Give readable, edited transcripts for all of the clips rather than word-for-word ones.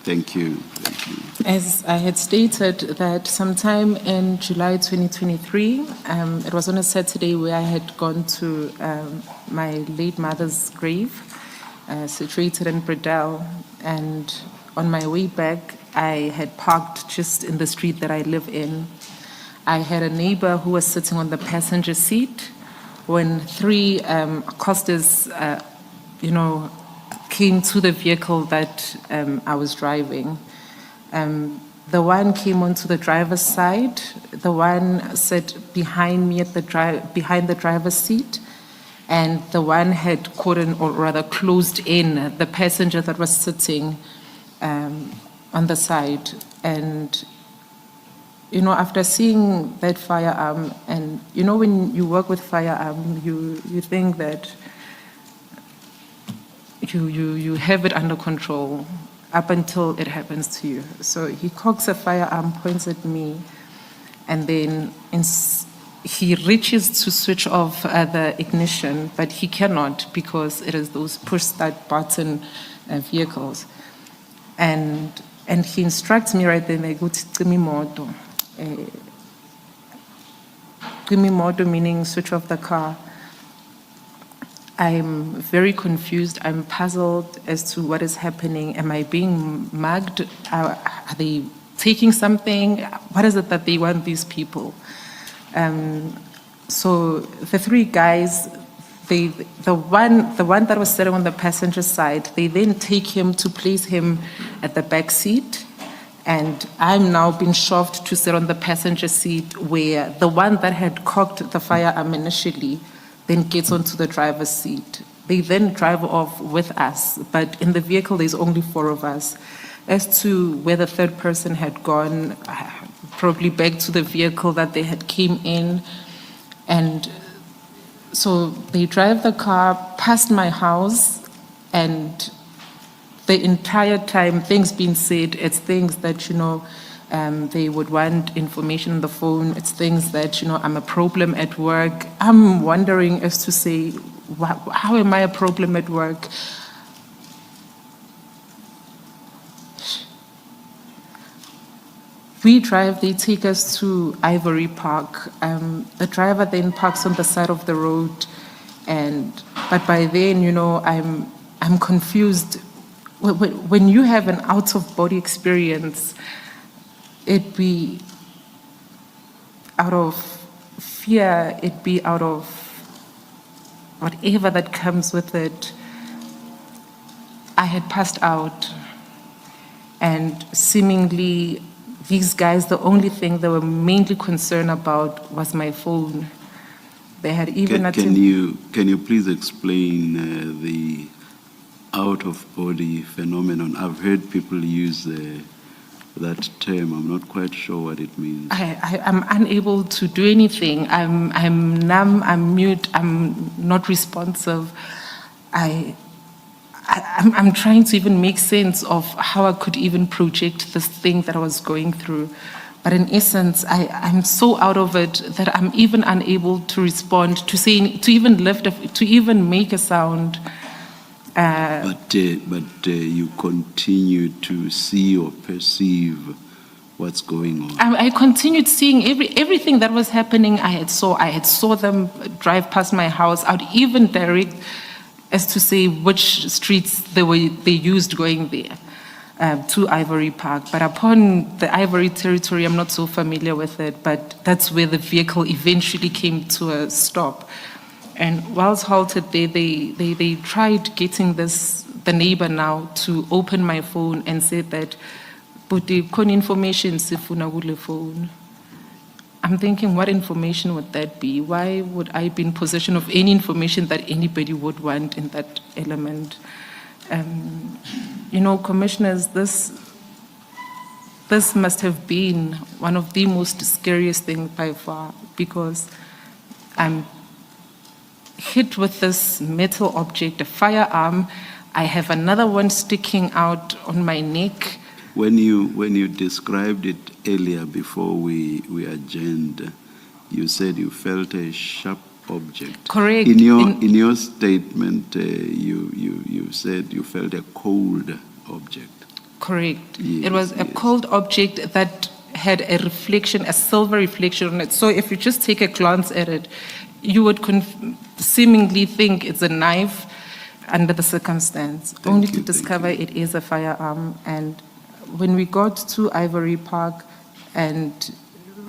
Thank you. Thank you. As I had stated that sometime in July 2023, it was on a Saturday where I had gone to my late mother's grave, situated in Bredell, and on my way back, I had parked just in the street that I live in. I had a neighbor who was sitting on the passenger seat when three accosters, came to the vehicle that I was driving. The one came onto the driver's side. The one sat behind me at behind the driver's seat, and the one had caught in, or rather closed in, the passenger that was sitting on the side. And after seeing that firearm, and when you work with firearm, you think that you have it under control up until it happens to you. So he cocks a firearm, points at me, and then he reaches to switch off the ignition, but he cannot because it is those push start button vehicles. And he instructs me right then, go to Cimi Moto. Cimi Moto meaning switch off the car. I'm very confused. I'm puzzled as to what is happening. Am I being mugged? Are they taking something? What is it that they want these people? So the three guys, the one that was sitting on the passenger side, they then take him to place him at the back seat. And I'm now being shoved to sit on the passenger seat where the one that had cocked the firearm initially then gets onto the driver's seat. They then drive off with us, but in the vehicle there's only four of us. As to where the third person had gone, probably back to the vehicle that they had came in. And so they drive the car past my house, and the entire time, things being said, it's things that, they would want information on the phone. It's things that, I'm a problem at work. I'm wondering as to say, how am I a problem at work? We drive, they take us to Ivory Park. The driver then parks on the side of the road. But by then, I'm confused. When you have an out-of-body experience, it be out of fear, it be out of whatever that comes with it. I had passed out, and seemingly these guys, the only thing they were mainly concerned about was my phone. They had even can you please explain the out-of-body phenomenon? I've heard people use that term. I'm not quite sure what it means. I'm unable to do anything. I'm numb, I'm mute, I'm not responsive. I'm trying to even make sense of how I could even project this thing that I was going through. But in essence, I'm so out of it that I'm even unable to respond, to even lift, to even make a sound. But you continue to see or perceive what's going on. I continued seeing everything that was happening. I saw them drive past my house. I'd even direct as to say which streets they used going there to Ivory Park. But upon the Ivory territory, I'm not so familiar with it. But that's where the vehicle eventually came to a stop. And whilst halted there, they tried getting the neighbor now to open my phone and said that, but the information sifuna kule phone. I'm thinking, what information would that be? Why would I be in possession of any information that anybody would want in that element? Commissioners, this must have been one of the most scariest things by far, because I'm hit with this metal object, a firearm. I have another one sticking out on my neck. When you described it earlier before we adjourned, you said you felt a sharp object. Correct. In your statement, you said you felt a cold object. Correct. Yes, It was a yes. cold object that had a reflection, a silver reflection on it. So if you just take a glance at it, you would seemingly think it's a knife under the circumstance, only to thank discover it is a firearm. And when we got to Ivory Park, and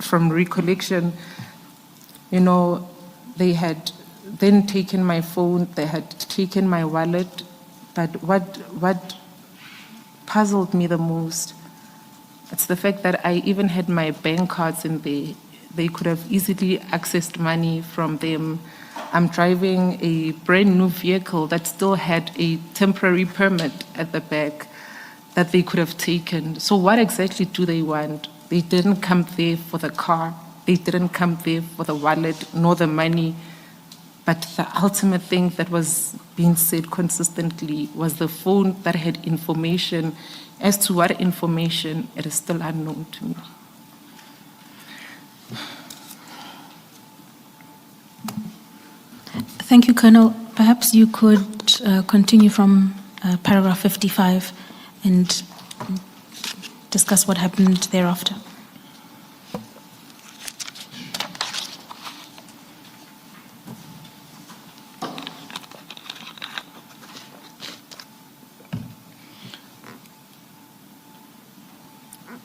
from recollection, they had then taken my phone, they had taken my wallet, but what puzzled me the most, it's the fact that I even had my bank cards in there. They could have easily accessed money from them. I'm driving a brand new vehicle that still had a temporary permit at the back that they could have taken. So what exactly do they want? They didn't come there for the car. They didn't come there for the wallet, nor the money. But the ultimate thing that was being said consistently was the phone that had information. As to what information, it is still unknown to me. Thank you, Colonel. Perhaps you could continue from paragraph 55 and discuss what happened thereafter.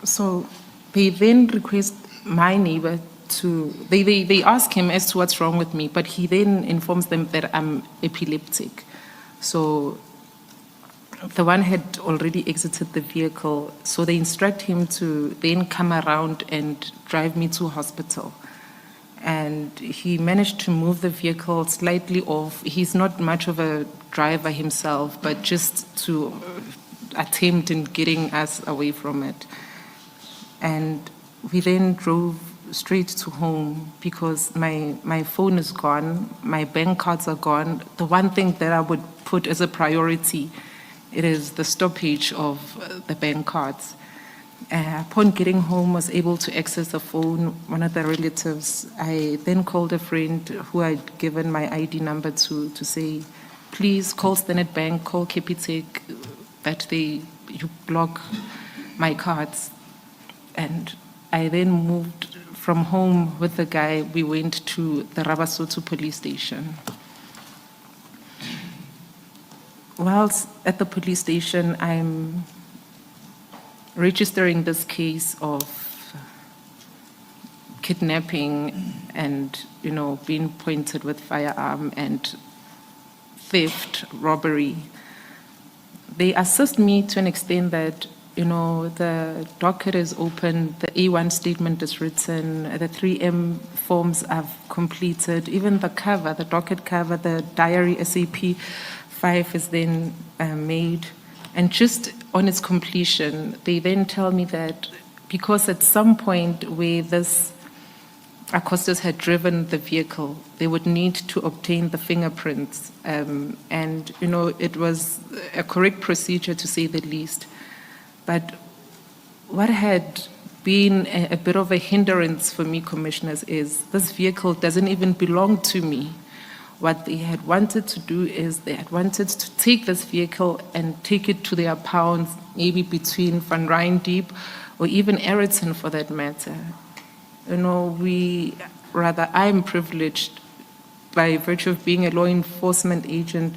So they then request my neighbor to, they ask him as to what's wrong with me, but he then informs them that I'm epileptic. So the one had already exited the vehicle, so they instruct him to then come around and drive me to hospital. And he managed to move the vehicle slightly off. He's not much of a driver himself, but just to attempt in getting us away from it. And we then drove straight to home because my phone is gone, my bank cards are gone. The one thing that I would put as a priority, it is the stoppage of the bank cards. Upon getting home, I was able to access the phone, one of the relatives. I then called a friend who I'd given my ID number to say, please call Standard Bank, call Capitec, that you block my cards. And I then moved from home with the guy. We went to the Rabasoto police station. Whilst at the police station, I'm registering this case of kidnapping and, being pointed with firearm and theft, robbery. They assist me to an extent that the docket is open, the A1 statement is written, the 3M forms I've completed, even the cover, the docket cover, the diary SAP 5 is then made. And just on its completion, they then tell me that because at some point where this accosters had driven the vehicle, they would need to obtain the fingerprints. And, it was a correct procedure to say the least. But what had been a bit of a hindrance for me, commissioners, is this vehicle doesn't even belong to me. What they had wanted to do is they had wanted to take this vehicle and take it to their pounds, maybe between Van Rijn or even Eriton for that matter. I'm privileged by virtue of being a law enforcement agent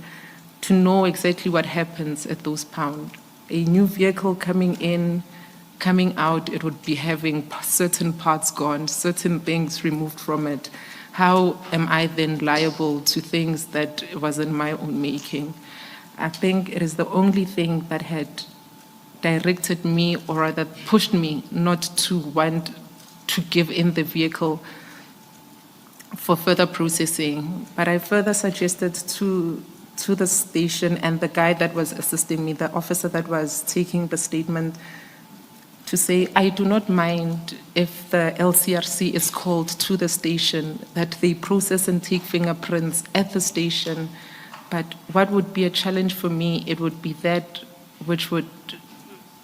to know exactly what happens at those pounds. A new vehicle coming in, coming out, it would be having certain parts gone, certain things removed from it. How am I then liable to things that wasn't my own making? I think it is the only thing that had directed me, or rather pushed me not to want to give in the vehicle for further processing. But I further suggested to the station and the guy that was assisting me, the officer that was taking the statement, to say, I do not mind if the LCRC is called to the station, that they process and take fingerprints at the station. But what would be a challenge for me, it would be that which would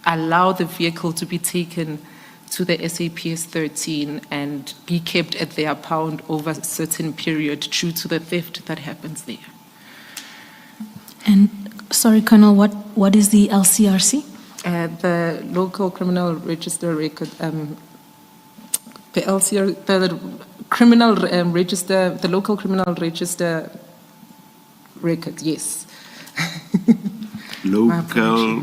allow the vehicle to be taken to the SAPS 13 and be kept at their pound over a certain period due to the theft that happens there. And sorry, Colonel, what is the LCRC? The local criminal register record, the LCR, the criminal register, the local criminal register record, yes. Local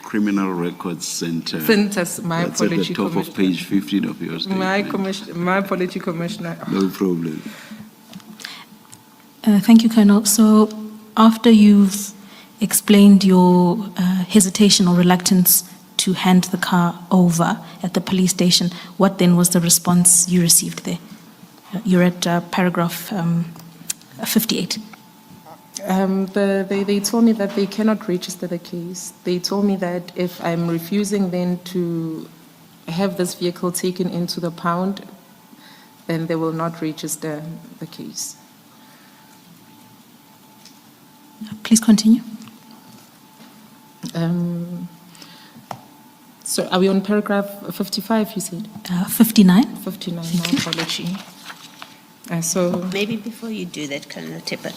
Criminal Records Center. Centers, my That's at the apology, top of page 15 of your statement. My apology, Commissioner. No problem. Thank you, Colonel. So after you've explained your hesitation or reluctance to hand the car over at the police station, what then was the response you received there? You're at paragraph 58. They told me that they cannot register the case. They told me that if I'm refusing then to have this vehicle taken into the pound, then they will not register the case. Please continue. So are we on paragraph 55, you said? 59. 59, my apology. So Maybe before you do that, Colonel Thepa,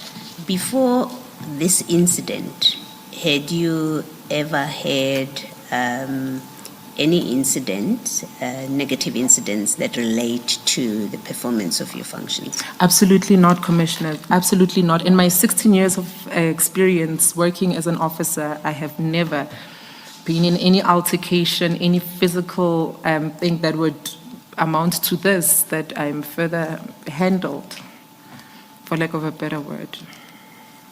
before this incident, had you ever had any incidents, negative incidents that relate to the performance of your functions? absolutely not, Commissioner, absolutely not. In my 16 years of experience working as an officer, I have never been in any altercation, any physical thing that would amount to this, that I'm further handled, for lack of a better word.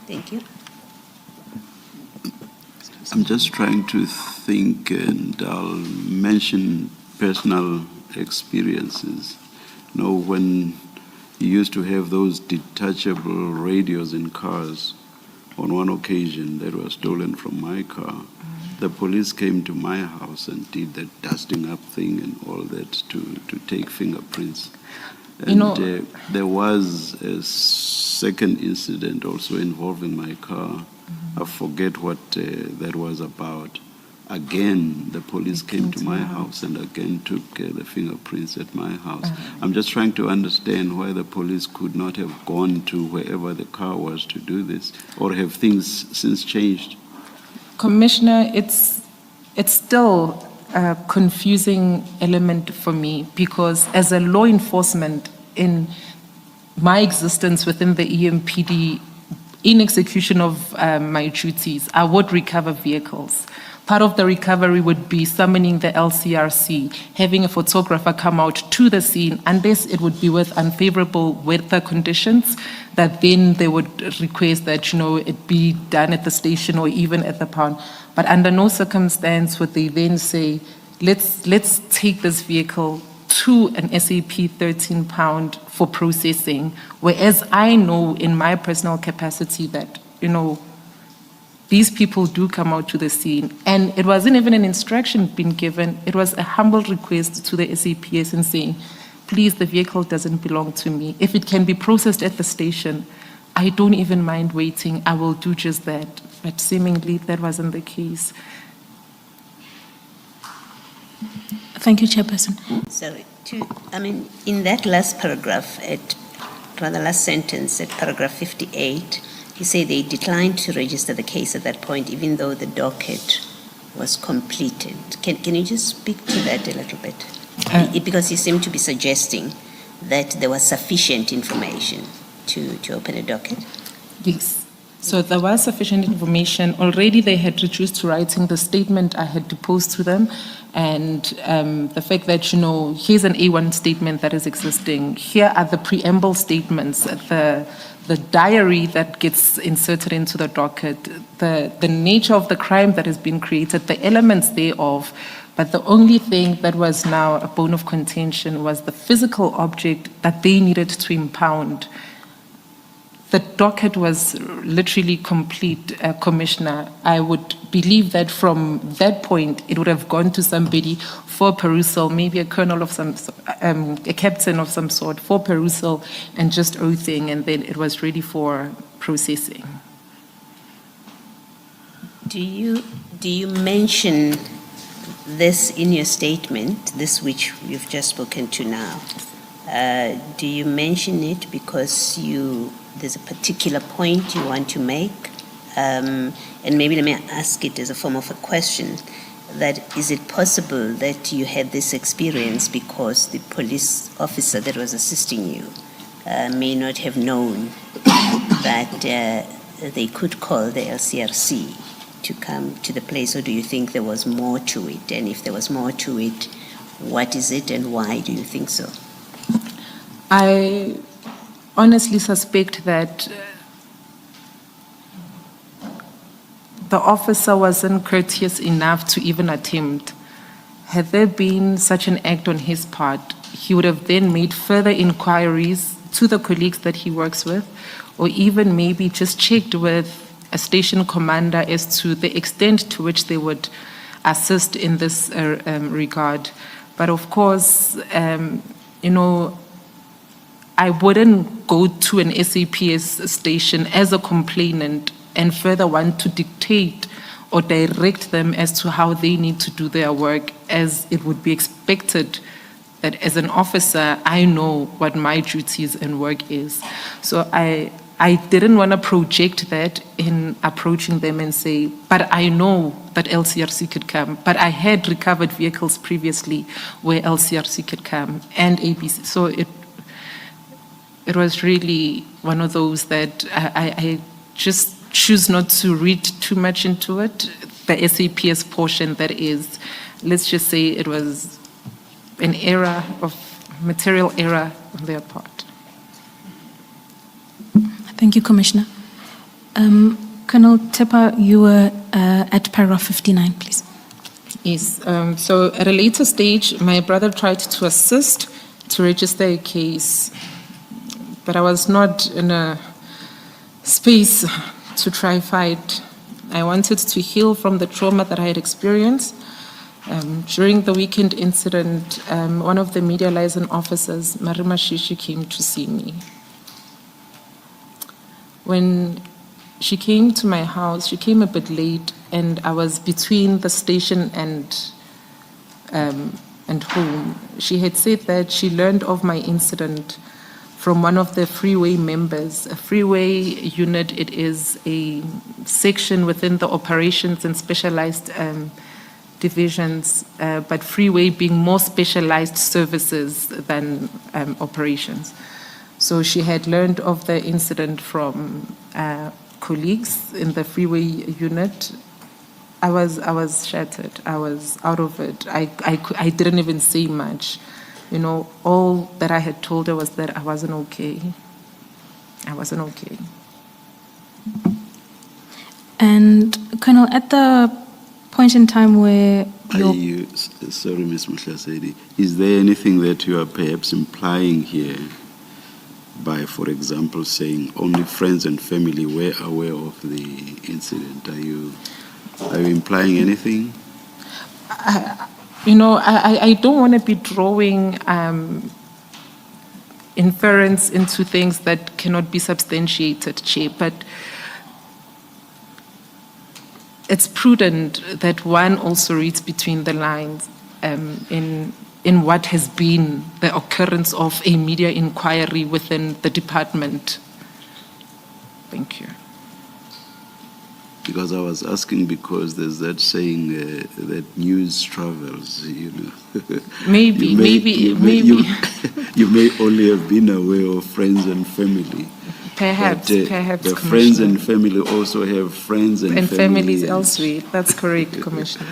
Thank you. I'm just trying to think, and I'll mention personal experiences. You know, when you used to have those detachable radios in cars, on one occasion that was stolen from my car, the police came to my house and did that dusting up thing and all that to take fingerprints. And You know, there was a second incident also involving my car. I forget what that was about. Again, the police came to my house and again took the fingerprints at my house. I'm just trying to understand why the police could not have gone to wherever the car was to do this, or have things since changed? Commissioner, it's still a confusing element for me, because as a law enforcement, in my existence within the EMPD, in execution of my duties, I would recover vehicles. Part of the recovery would be summoning the LCRC, having a photographer come out to the scene, unless it would be with unfavorable weather conditions, that then they would request that, it be done at the station or even at the pound. But under no circumstance would they then say, let's take this vehicle to an SAP 13 pound for processing, whereas I know in my personal capacity that, these people do come out to the scene. And it wasn't even an instruction being given. It was a humble request to the SAPS and saying, please, the vehicle doesn't belong to me. If it can be processed at the station, I don't even mind waiting. I will do just that. But seemingly that wasn't the case. Thank you, Chairperson. So, in that last paragraph, last sentence at paragraph 58, you say they declined to register the case at that point, even though the docket was completed. Can you just speak to that a little bit? Because you seem to be suggesting that there was sufficient information to open a docket. Yes. So there was sufficient information. Already they had reduced to writing the statement I had deposed to them. And the fact that, here's an A1 statement that is existing. Here are the preamble statements, the diary that gets inserted into the docket, the nature of the crime that has been created, the elements thereof. But the only thing that was now a bone of contention was the physical object that they needed to impound. The docket was literally complete, Commissioner. I would believe that from that point, it would have gone to somebody for perusal, maybe a colonel of a captain of some sort, for perusal and just oathing, and then it was ready for processing. Do you mention this in your statement, this which you've just spoken to now? Do you mention it because there's a particular point you want to make? And maybe let me ask it as a form of a question. that is it possible that you had this experience because the police officer that was assisting you may not have known that they could call the LCRC to come to the place, or do you think there was more to it? And if there was more to it, what is it and why do you think so? I honestly suspect that the officer wasn't courteous enough to even attempt. Had there been such an act on his part, he would have then made further inquiries to the colleagues that he works with, or even maybe just checked with a station commander as to the extent to which they would assist in this regard. But of course, you know, I wouldn't go to an SAPS station as a complainant and further want to dictate or direct them as to how they need to do their work, as it would be expected that as an officer, I know what my duties and work is. So I didn't want to project that in approaching them and say, but I know that LCRC could come. But I had recovered vehicles previously where LCRC could come and ABC. So it was really one of those that I just choose not to read too much into it. The SAPS portion, that is, let's just say it was an error of material error on their part. Thank you, Commissioner. Colonel Thepa, you were at paragraph 59, please. Yes, so at a later stage, my brother tried to assist to register a case, but I was not in a space to try fight. I wanted to heal from the trauma that I had experienced. During the weekend incident, one of the media liaison officers, Marima Shishi, came to see me. When she came to my house, she came a bit late, and I was between the station and home. She had said that she learned of my incident from one of the freeway members. A freeway unit, it is a section within the operations and specialized divisions, but freeway being more specialized services than operations. So she had learned of the incident from colleagues in the freeway unit. I was shattered. I was out of it. I didn't even say much. You know, all that I had told her was that I wasn't okay. I wasn't okay. And Colonel, at the point in time where sorry, Ms. Mkhwanazi, is there anything that you are perhaps implying here by, for example, saying only friends and family were aware of the incident? Are you implying anything? You know, I don't want to be drawing inference into things that cannot be substantiated, Chair, but it's prudent that one also reads between the lines in what has been the occurrence of a media inquiry within the department. Thank you. Because I was asking because there's that saying that news travels, you know. Maybe. You may only have been aware of friends and family. Perhaps, but, the friends and family also have friends and families elsewhere. That's correct, Commissioner.